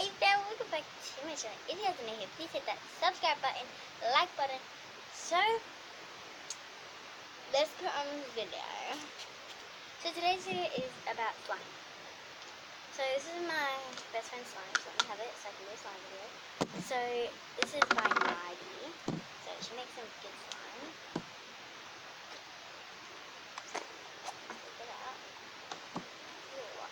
Hey there, welcome back to my channel. If you guys are new here, please hit that subscribe button, like button. So, let's put on this video. So today's video is about slime. So this is my best friend's slime, so I'm gonna have it so I can do a slime video. So this is by Nighty. So she makes some good slime. Take it out. There we go.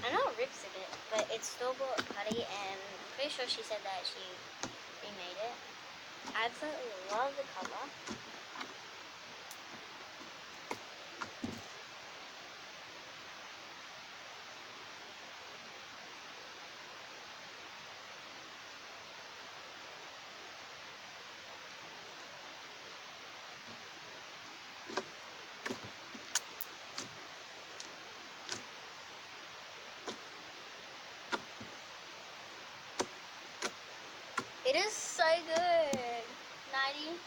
I know it rips a bit, but it's store-bought putty, and I'm pretty sure she said that she remade it. I absolutely love the color. It is so good, Nighty.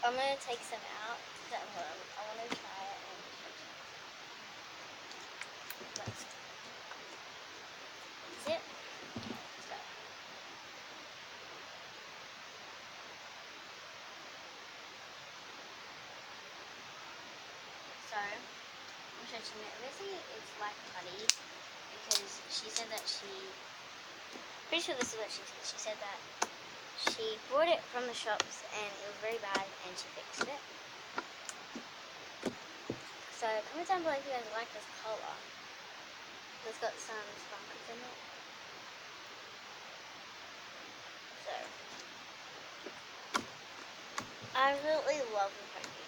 I'm gonna take some out. I want to try it. Let's zip. So, I'm stretching it. Obviously, it's like putty because she said that pretty sure this is what she said. She said that she bought it from the shops and it was very bad and she fixed it. So comment down below if you guys like this color. It's got some sparkles in it. So I absolutely love the perfume.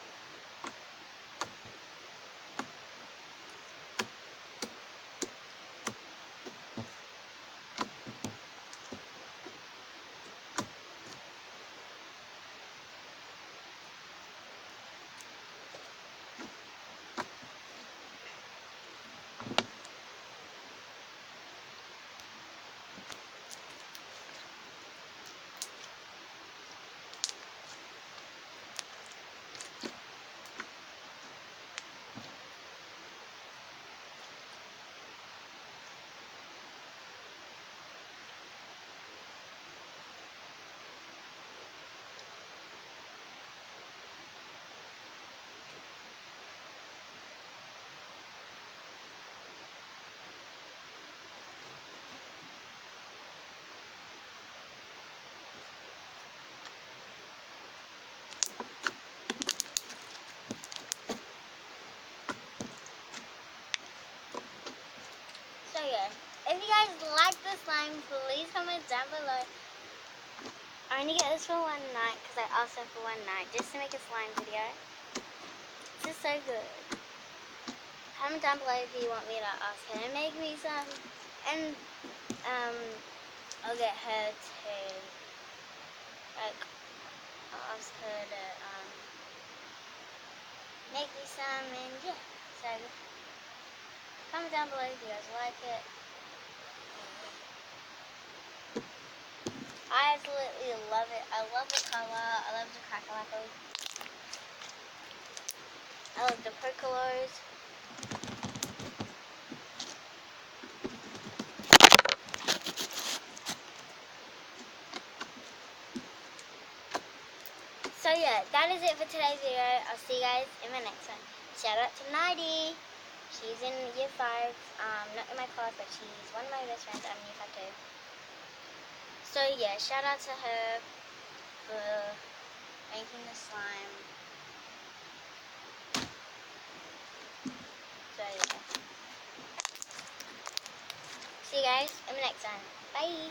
So yeah, if you guys like this slime, please comment down below. I only get this for one night because I asked her for one night just to make a slime video. This is so good. Comment down below if you want me to ask her to make me some, and I'll get her to I'll ask her to make me some, and yeah. So comment down below if you guys like it. I absolutely love it. I love the color. I love the crackalackles. I love the percolos. So yeah, that is it for today's video. I'll see you guys in my next one. Shout out to Nighty. She's in year 5. Not in my class, but she's one of my best friends. I'm in year 5 too. So yeah, shout out to her for making the slime. So yeah. See you guys in the next one. Bye.